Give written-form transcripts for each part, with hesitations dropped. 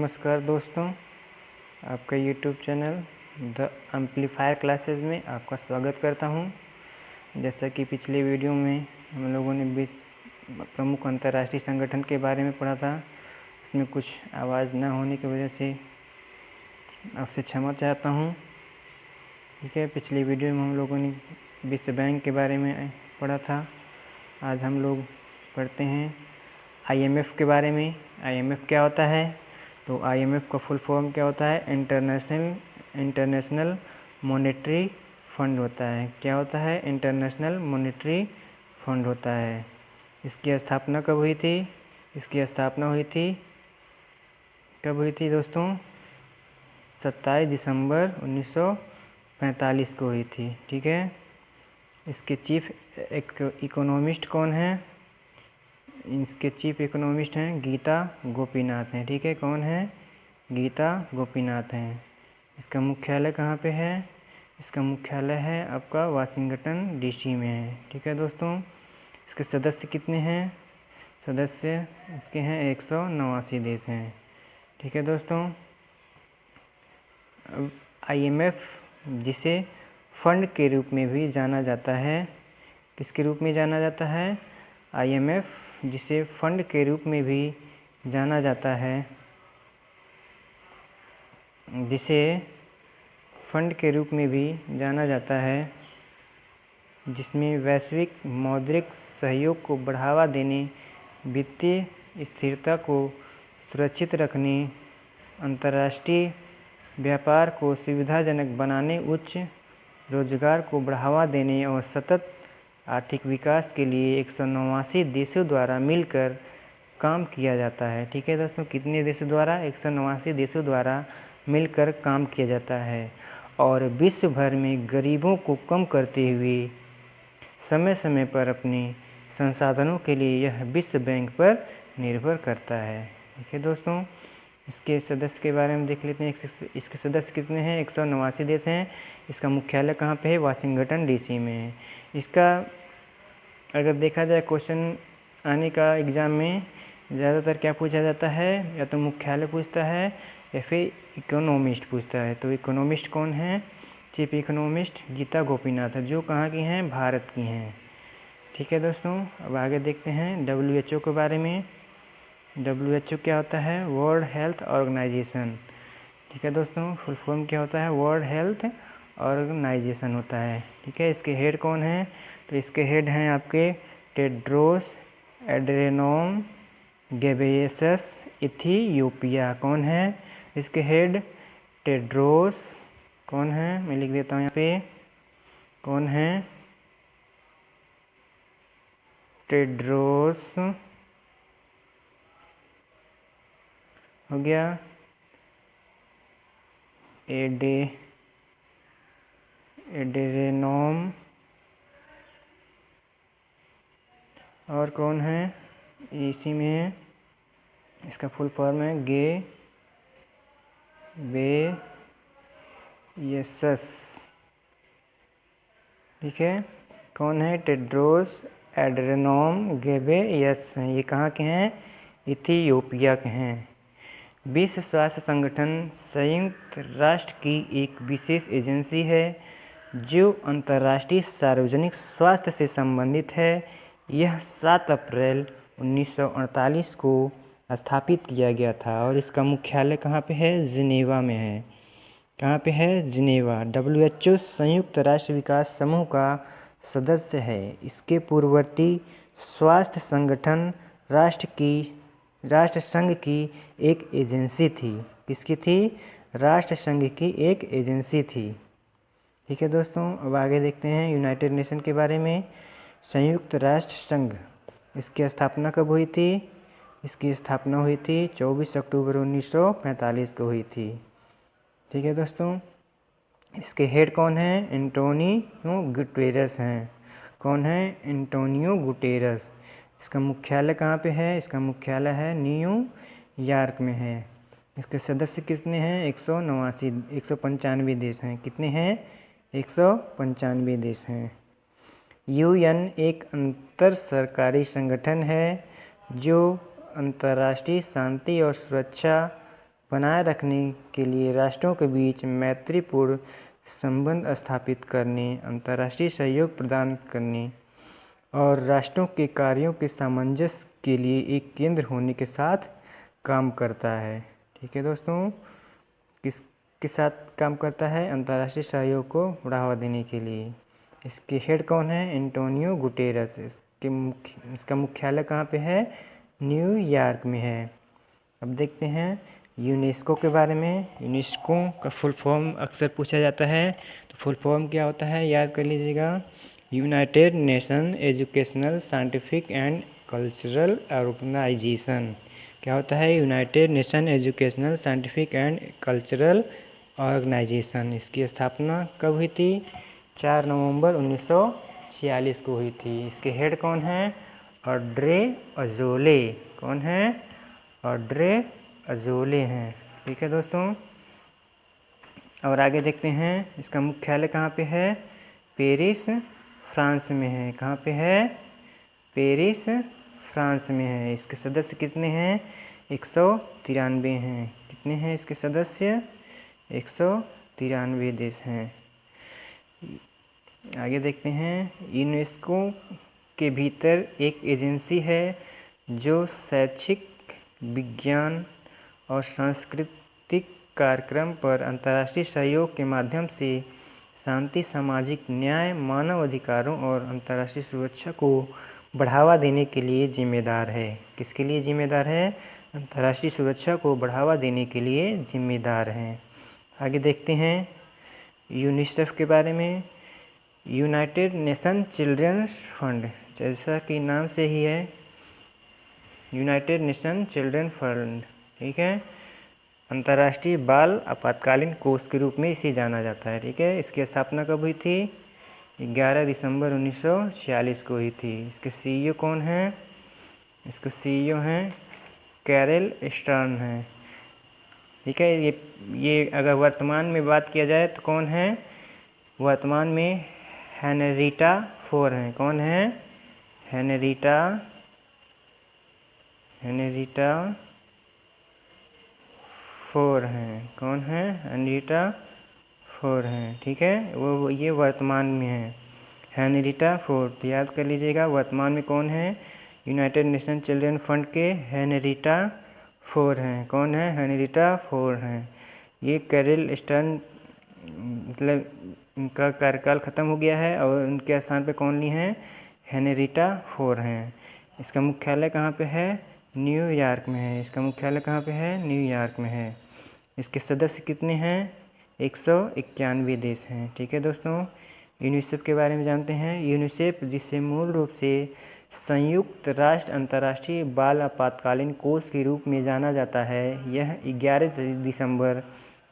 नमस्कार दोस्तों, आपका YouTube channel the amplifier classes में आपका स्वागत करता हूं। जैसा कि पिछले वीडियो में हम लोगों ने 20 प्रमुख अंतर्राष्ट्रीय संगठन के बारे में पढ़ा था। उसमें कुछ आवाज़ न होने की वजह से आपसे क्षमा चाहता हूं। ठीक है, पिछली वीडियो में हम लोगों ने विश्व बैंक के बारे में पढ़ा था। आज हम लोग पढ़ते हैं IMF के बारे में। IMF क्या होता है? तो IMF का फुल फॉर्म क्या होता है? इंटरनेशनल मॉनेटरी फंड होता है। क्या होता है? इंटरनेशनल मॉनेटरी फंड होता है। इसकी स्थापना कब हुई थी? इसकी स्थापना हुई थी कब हुई थी दोस्तों? 27 दिसंबर 1945 को हुई थी। ठीक है। इसके चीफ इकोनॉमिस्ट कौन है? इसके चीफ इकोनॉमिस्ट हैं गीता गोपीनाथ हैं। ठीक है, कौन है? गीता गोपीनाथ हैं। इसका मुख्यालय कहाँ पे है? इसका मुख्यालय है आपका वाशिंगटन DC में है। ठीक है दोस्तों। इसके सदस्य कितने हैं? सदस्य इसके हैं 189 देश हैं। ठीक है दोस्तों। अब IMF जिसे फंड के रूप में भी जाना जाता है, किसके रूप में जाना जाता है? IMF जिसे फंड के रूप में भी जाना जाता है, जिसे फंड के रूप में भी जाना जाता है, जिसमें वैश्विक मौद्रिक सहयोग को बढ़ावा देने, वित्तीय स्थिरता को सुरक्षित रखने, अंतर्राष्ट्रीय व्यापार को सुविधाजनक बनाने, उच्च रोजगार को बढ़ावा देने और सतत आर्थिक विकास के लिए 189 देशों द्वारा मिलकर काम किया जाता है। ठीक है दोस्तों, कितने देशों द्वारा? 189 देशों द्वारा मिलकर काम किया जाता है और विश्व भर में गरीबों को कम करते हुए समय समय पर अपने संसाधनों के लिए यह विश्व बैंक पर निर्भर करता है। ठीक है दोस्तों। इसके सदस्य के बारे में देख लेते हैं। इसके सदस्य कितने हैं? 189 देश हैं। इसका मुख्यालय कहाँ पे है? वाशिंगटन DC में है। इसका अगर देखा जाए क्वेश्चन आने का एग्ज़ाम में ज़्यादातर क्या पूछा जाता है? या तो मुख्यालय पूछता है या फिर इकोनॉमिस्ट पूछता है। तो इकोनॉमिस्ट कौन है? चीफ इकोनॉमिस्ट गीता गोपीनाथ है, जो कहाँ की हैं? भारत की हैं। ठीक है दोस्तों। अब आगे देखते हैं WHO के बारे में। WHO क्या होता है? World Health Organisation. ठीक है दोस्तों। फुल फॉर्म क्या होता है? वर्ल्ड हेल्थ ऑर्गेनाइजेशन होता है। ठीक है। इसके हेड कौन हैं? तो इसके हेड हैं आपके टेड्रोस एड्रेनोम गेब्रेयेसस, इथियोपिया। कौन है इसके हेड? टेड्रोस कौन है? मैं लिख देता हूँ यहाँ पे। कौन है? टेड्रोस हो गया। एड्रेनोम और कौन है इसी में? इसका फुल फॉर्म है गेब्रेयेसस। ठीक है। कौन है? टेड्रोस एड्रेनोम गेब्रेयेसस हैं। ये कहाँ के हैं? इथियोपिया के हैं। विश्व स्वास्थ्य संगठन संयुक्त राष्ट्र की एक विशेष एजेंसी है जो अंतर्राष्ट्रीय सार्वजनिक स्वास्थ्य से संबंधित है। यह 7 अप्रैल 1948 को स्थापित किया गया था और इसका मुख्यालय कहाँ पे है? जिनेवा में है। कहाँ पे है? जिनेवा। WHO संयुक्त राष्ट्र विकास समूह का सदस्य है। इसके पूर्ववर्ती स्वास्थ्य संगठन राष्ट्र संघ की एक एजेंसी थी। किसकी थी? राष्ट्र संघ की एक एजेंसी थी। ठीक है दोस्तों। अब आगे देखते हैं यूनाइटेड नेशन के बारे में। संयुक्त राष्ट्र संघ, इसकी स्थापना कब हुई थी? इसकी स्थापना हुई थी 24 अक्टूबर 1945 को हुई थी। ठीक है दोस्तों। इसके हेड कौन है? एंटोनियो गुटेरस हैं। कौन है? Antonio Guterres. इसका मुख्यालय कहाँ पे है? इसका मुख्यालय है न्यूयॉर्क में है। इसके सदस्य कितने हैं? 195 देश हैं। कितने हैं? 195 देश हैं। UN एक अंतर सरकारी संगठन है जो अंतर्राष्ट्रीय शांति और सुरक्षा बनाए रखने के लिए राष्ट्रों के बीच मैत्रीपूर्ण संबंध स्थापित करने, अंतर्राष्ट्रीय सहयोग प्रदान करने और राष्ट्रों के कार्यों के सामंजस्य के लिए एक केंद्र होने के साथ काम करता है। ठीक है दोस्तों, किसके साथ काम करता है? अंतर्राष्ट्रीय सहयोग को बढ़ावा देने के लिए। इसके हेड कौन है? Antonio Guterres. इसका मुख्यालय कहाँ पे है? न्यूयॉर्क में है। अब देखते हैं यूनेस्को के बारे में। यूनेस्को का फुल फॉर्म अक्सर पूछा जाता है, तो फुल फॉर्म क्या होता है याद कर लीजिएगा। United Nation Educational, Scientific and Cultural Organisation. क्या होता है? United Nation Educational, Scientific and Cultural Organisation. इसकी स्थापना कब हुई थी? 4 नवंबर 1946 को हुई थी। इसके हेड कौन है? Audrey Azoulay. कौन है? ऑड्रे अजोले हैं। ठीक है दोस्तों, और आगे देखते हैं इसका मुख्यालय कहाँ पे है? पेरिस, फ्रांस में है। कहाँ पे है? पेरिस, फ्रांस में है। इसके सदस्य कितने हैं? 193 हैं। कितने हैं इसके सदस्य? 193 देश हैं। आगे देखते हैं यूनेस्को के भीतर एक एजेंसी है जो शैक्षिक, विज्ञान और सांस्कृतिक कार्यक्रम पर अंतर्राष्ट्रीय सहयोग के माध्यम से शांति, सामाजिक न्याय, मानव अधिकारों और अंतर्राष्ट्रीय सुरक्षा को बढ़ावा देने के लिए जिम्मेदार है। किसके लिए जिम्मेदार है? अंतर्राष्ट्रीय सुरक्षा को बढ़ावा देने के लिए जिम्मेदार हैं। आगे देखते हैं यूनिसेफ के बारे में। यूनाइटेड नेशन चिल्ड्रंस फंड, जैसा कि नाम से ही है यूनाइटेड नेशन चिल्ड्रन फंड। ठीक है, अंतर्राष्ट्रीय बाल आपातकालीन कोष के रूप में इसे जाना जाता है। ठीक है, इसकी स्थापना कब हुई थी? 11 दिसंबर 1946 को हुई थी। इसके सीईओ कौन हैं? इसके सीईओ हैं कैरल स्टर्न हैं। ठीक है, ये अगर वर्तमान में बात किया जाए तो कौन है? वर्तमान में हेनरीटा फोर हैं। कौन है? हेनरीटा फोर हैं। कौन है? हेनरीटा फोर हैं। ठीक है, वो ये वर्तमान में है हेनरीटा फोर। तो याद कर लीजिएगा वर्तमान में कौन है? यूनाइटेड नेशन चिल्ड्रन फंड के हेनरीटा फोर हैं। कौन है? हेनरीटा फोर हैं। ये कैरल स्टर्न मतलब उनका कार्यकाल ख़त्म हो गया है और उनके स्थान पे कौन ली हैं? हेनरीटा फोर हैं। इसका मुख्यालय कहाँ पे है? न्यूयॉर्क में है। इसका मुख्यालय कहाँ पे है? न्यूयॉर्क में है। इसके सदस्य कितने हैं? 191 देश हैं। ठीक है दोस्तों, यूनिसेफ के बारे में जानते हैं। यूनिसेफ, जिसे मूल रूप से संयुक्त राष्ट्र अंतर्राष्ट्रीय बाल आपातकालीन कोष के रूप में जाना जाता है, यह 11 दिसंबर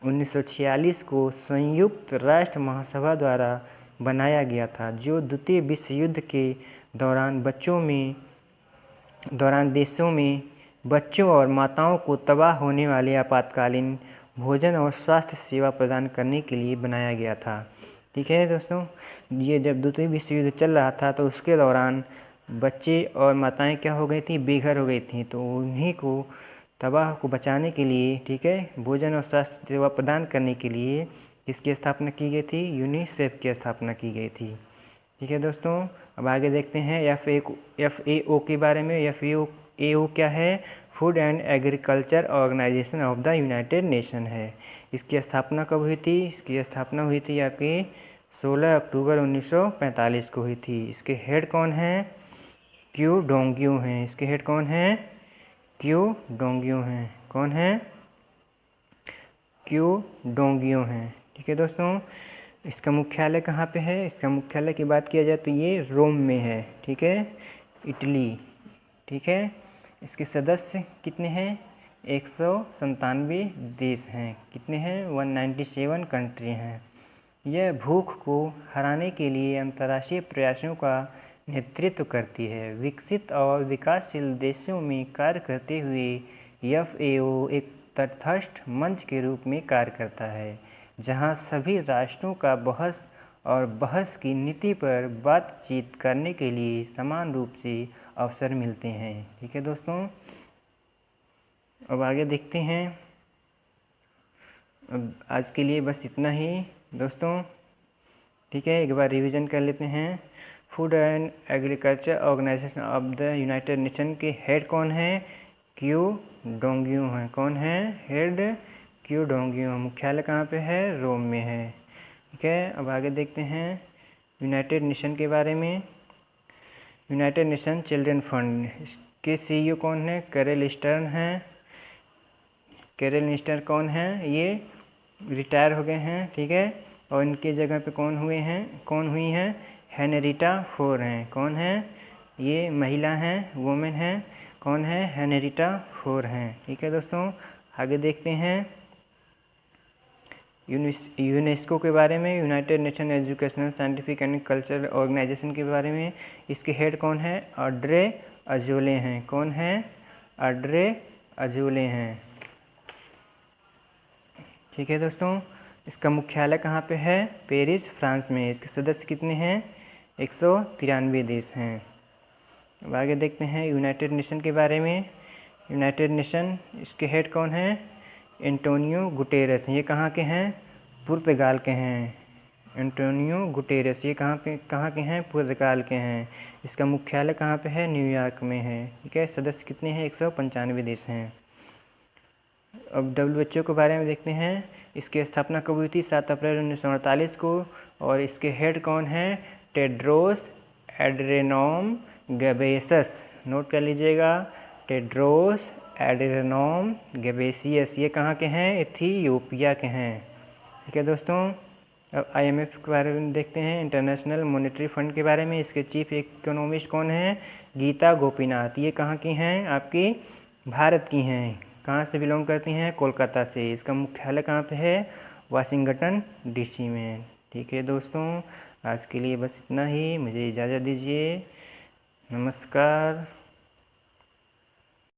1946 को संयुक्त राष्ट्र महासभा द्वारा बनाया गया था, जो द्वितीय विश्व युद्ध के दौरान देशों में बच्चों और माताओं को तबाह होने वाले आपातकालीन भोजन और स्वास्थ्य सेवा प्रदान करने के लिए बनाया गया था। ठीक है दोस्तों, ये जब द्वितीय विश्व युद्ध चल रहा था तो उसके दौरान बच्चे और माताएं क्या हो गई थी? बेघर हो गई थी। तो उन्हीं को तबाह को बचाने के लिए, ठीक है, भोजन और स्वास्थ्य सेवा प्रदान करने के लिए इसकी स्थापना की गई थी? यूनिसेफ की स्थापना की गई थी। ठीक है दोस्तों, अब आगे देखते हैं FAO के बारे में। FAO क्या है? Food and Agriculture Organisation of the United Nation है। इसकी स्थापना कब हुई थी? इसकी स्थापना हुई थी आपकी 16 अक्टूबर 1945 को हुई थी। इसके हेड कौन हैं? क्यू डोंग्यू हैं। इसके हेड कौन हैं? क्यू डोंग्यू हैं। कौन है? क्यू डोंग्यू हैं। ठीक है दोस्तों, इसका मुख्यालय कहाँ पे है? इसका मुख्यालय की बात किया जाए तो ये रोम में है। ठीक है, इटली। ठीक है, इसके सदस्य कितने हैं? 197 देश हैं। कितने हैं? 197 कंट्री हैं। यह भूख को हराने के लिए अंतर्राष्ट्रीय प्रयासों का नेतृत्व करती है। विकसित और विकासशील देशों में कार्य करते हुए FAO एक तटस्थ मंच के रूप में कार्य करता है, जहां सभी राष्ट्रों का बहस की नीति पर बातचीत करने के लिए समान रूप से अवसर मिलते हैं। ठीक है दोस्तों, अब आगे देखते हैं अब आज के लिए बस इतना ही दोस्तों, ठीक है। एक बार रिवीजन कर लेते हैं। Food and Agriculture Organisation of the United Nation के हेड कौन है? क्यू डोंगियो हैं। कौन है हेड? क्यू डोंगियो। मुख्यालय कहाँ पे है? रोम में है, ठीक है। अब आगे देखते हैं यूनाइटेड नेशन के बारे में। यूनाइटेड नेशन चिल्ड्रन फंड, इसके सीईओ कौन है? कैरल स्टर्न हैं। कैरल स्टर्न कौन है? ये रिटायर हो गए हैं, ठीक है। और इनके जगह पे कौन हुई हैं? हेनरिटा फोर हैं। कौन है? ये महिला हैं, वुमेन हैं। कौन है? हेनरिटा फोर हैं, ठीक है दोस्तों। आगे देखते हैं यूनेस्को के बारे में, United Nation Educational Scientific and Cultural Organisation के बारे में। इसके हेड कौन है? ऑड्रे अजोले हैं। कौन है? ऑड्रे अजोले हैं, ठीक है दोस्तों। इसका मुख्यालय कहाँ पे है? पेरिस, फ्रांस में। इसके सदस्य कितने हैं? 193 देश हैं। अब आगे देखते हैं यूनाइटेड नेशन के बारे में। यूनाइटेड नेशन, इसके हेड कौन है? Antonio Guterres. ये कहाँ के हैं? पुर्तगाल के हैं। एंटोनियो गुटेरेस ये कहाँ के हैं? पुर्तगाल के हैं। इसका मुख्यालय कहाँ पे है? न्यूयॉर्क में है, ठीक है। सदस्य कितने हैं? 195 देश हैं। अब WHO के बारे में देखते हैं। इसकी स्थापना कब हुई थी? 7 अप्रैल 1948 को। और इसके हेड कौन है? Tedros एड्रेनोम Ghebreyesus. नोट कर लीजिएगा, टेड्रोस एड्रेनोम गेब्रेयेसस। ये कहाँ के हैं? इथियोपिया के हैं, ठीक है दोस्तों। अब IMF के बारे में देखते हैं, इंटरनेशनल मॉनेटरी फंड के बारे में। इसके चीफ इकोनॉमिस्ट कौन है? गीता गोपीनाथ। ये कहाँ की हैं? आपकी भारत की हैं। कहाँ से बिलोंग करती हैं? कोलकाता से। इसका मुख्यालय कहाँ पे है? वाशिंगटन DC में, ठीक है दोस्तों। आज के लिए बस इतना ही, मुझे इजाज़त दीजिए। नमस्कार।